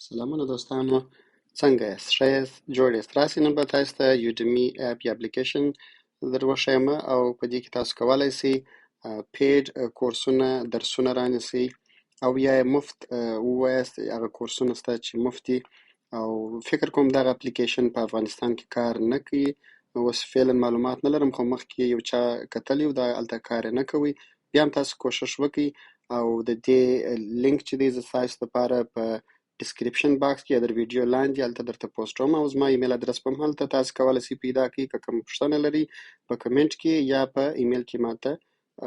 سلامونه دوستانو، څنګه یاست؟ ښه یاست؟ جوړ یاست؟ راسئ نن به تاسو ته یوډمي اپ یا اپلیکیشن در وښیم او په دې کې تاسو کولی شئ پیډ کورسونه درسونه رانیسئ او یا یې مفت ووایاست. هغه کورسونه شته چې مفت دي او فکر کوم دغه اپلیکیشن په افغانستان کې کار نه کوي. اوس فعلا معلومات نه لرم، خو مخکې یو چا کتلی و دا هلته کار یې نه کوي. بیا هم تاسو کوشش وکړئ او د دې لینک چې دی زه ستاسو دپاره په ډسکریپشن باکس کې یا در ویډیو لاندې هلته درته پوسټوم او زما ایمیل ادرس په هم هلته تاسو کولی شئ پیدا کړئ. که کوم پوښتنه لرئ په کمنټ کې یا په ایمیل کې ماته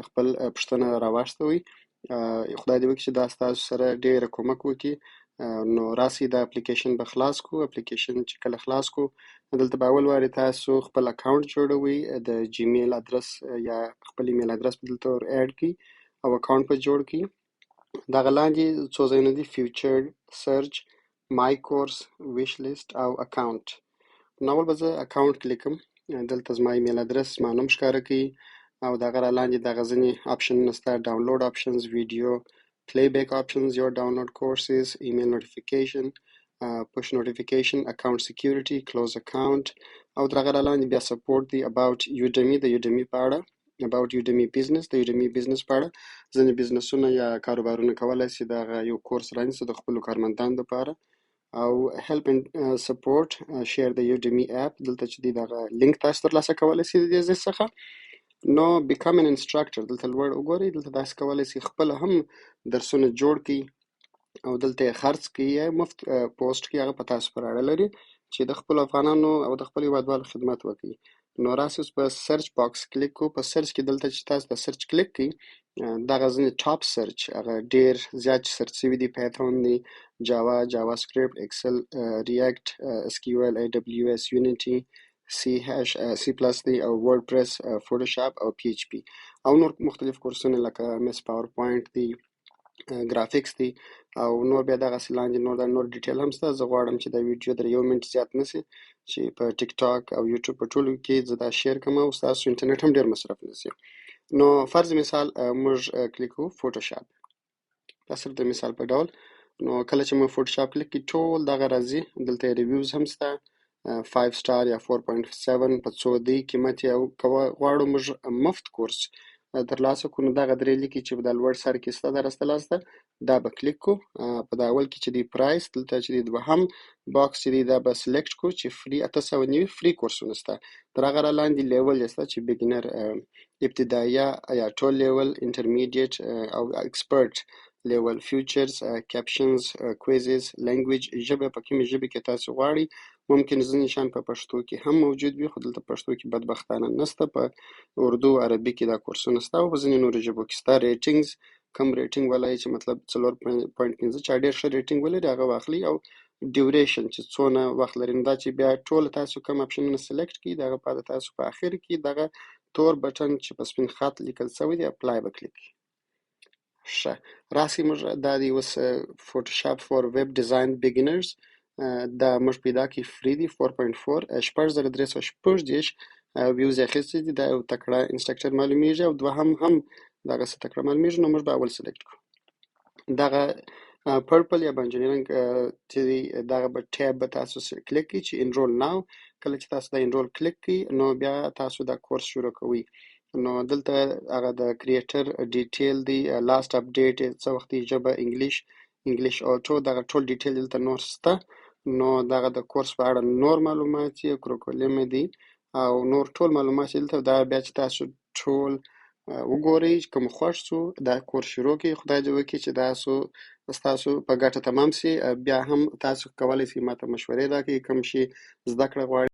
خپل پوښتنه راواستوئ. خدای دې وکړي چې دا ستاسو سره ډېره کومک وکړي. نو راسئ دا اپلیکیشن به خلاص کو. اپلیکیشن چې کله خلاص کو دلته به اول وارې تاسو خپل اکاونټ جوړوئ، د جیمیل ادرس یا خپل ایمیل ادرس به دلته ور اډ کړئ او اکاونټ به جوړ کړئ. دغه لاندې څو ځایونه دي: فیوچرډ، سرچ، مای کورس، ویش لیست او اکاونټ. نو اول به زه اکاونټ کلیکم. دلته زما ایمیل ادرس زما نوم ښکاره کوي او دغه را لاندې دغه ځینې آپشنونه شته: ډاونلوډ آپشنز، ویډیو پلی بیک آپشنز، یور ډاونلوډ کورسز، ایمیل نوټیفیکیشن، push notification, account security, close account او دغه را لاندې بیا سپورټ دی. about Udemy، د Udemy په اړه، about Udemy business، د Udemy business په اړه. ځینې بزنسونه یا کاروبارونه کولی شي دغه یو کورس رانیسي د خپلو کارمندانو لپاره. او help and support share the Udemy app، دلته چې دی دغه لینک تاسو ترلاسه کولی شئ د دې ځای څخه. نو become an instructor، دلته لوړ وګورئ، دلته تاسو کولی شئ خپله هم درسونه جوړ کړئ او دلته یې خرڅ کړئ یا مفت پوسټ کړئ. هغه په تاسو پورې اړه لري چې د خپلو افغانانو او د خپلو هېوادوالو خدمت وکړئ. نو راسئ اوس په سرچ باکس کلیک کو. په سرچ کې دلته چې تاسو د سرچ کلیک کړئ دغه ځینې ټاپ سرچ هغه ډېر زیات چې سرچ شوي دي: پیتھون دی، جاوا، جاوا سکرپټ، ایکسل، ریاکټ، اس کیو ایل، ای ډبلیو ایس، یونیټي، سی پلس دی او ورډ پریس، فوټوشاپ او پی ایچ پی او نور مختلف کورسونه لکه مس پاور پوینټ دی، ګرافیکس دی او نور. بیا دغسې لاندې نور ډیټیل هم شته. زه غواړم چې دا ویډیو در 1 منټ زیات نه شي چې په ټیک ټاک او یوټیوب په ټولو کې زه دا شیر کړم او ستاسو انټرنیټ هم ډېر مصرف نه شي. نو فرض مثال موږ کلیک کوو فوټوشاپ، دا صرف د مثال په ډول. نو کله چې موږ فوټوشاپ کلیک کړو ټول دغه راځي. دلته ریویوز هم شته، 5 سټار یا 4.7 په څو دی قیمت یې. او که غواړو موږ مفت کورس ترلاسه کړو نو دغه درې لیکي چې په دا لوړ سر کې شته، دا راسته لاسته دا به کلیک کو. په دا اول کې چې دی پرایس، دلته چې دی دوهم باکس چې دی دا به سلیکټ کو چې فری 890 فری کورسونه شته. تر هغه را لاندې لیول یې شته چې بیګینر، ابتدایه یا ټول لیول، انټرمیډیټ او ایکسپرټ لیول، فیوچرز، کیپشنز، کویزز، لینګویج، ژبه په کومې ژبې کې تاسو غواړئ. ممکن ځینې شیان په پښتو کې هم موجود وي خو دلته پښتو کې بدبختانه نشته. په اردو او عربي کې دا کورسونه شته او په ځینې نورو ژبو کې شته. ریټینګز، کم ریټینګ ولای چې مطلب 4.5 چا ډېر ښه ریټینګ ولري هغه واخلي. او ډیوریشن چې څونه وخت لري، دا چې بیا ټول تاسو کوم اپشنونه سلیکټ کړئ دغه بعد تاسو په اخر کې دغه تور بټن چې په سپین خط لیکل شوی دی اپلای به کلیک کړئ. ښه، راسئ موږ دا دی اوس فوټوشاپ فور ویب ډیزاین بیګینرز دا موږ پیدا کړئ. فری دی 4.4، 6346 ویوز یې اخیستي دي. دا یو تکړه انسټرکټر معلومیږي او دوهم هم دغسې تکړه معلومیږي. نو موږ به اول سلیکټ کړو دغه پرپل یا بنجاني رنګ چې دی دغه به ټیب به تاسو کلیک کړئ چې انرول ناو. کله چې تاسو دا انرول کلیک کړئ نو بیا تاسو دا کورس شروع کوئ. نو دلته هغه د کریټر ډیټیل دی، لاست اپډیټ څه وخت دی، ژبه انګلیش اوټو، دغه ټول ډیټیل دلته نور شته. نو دغه د کورس په اړه نور معلومات یې کروکولم دی او نور ټول معلومات دلته. دا بیا چې تاسو ټول وګورئ کوم خوښ شو دا کورس شروع کړئ. خدای دې وکړي چې ستاسو په ګټه تمام شي. بیا هم تاسو کولی شئ ماته مشورې راکړئ کوم شي زده کړه غواړئ.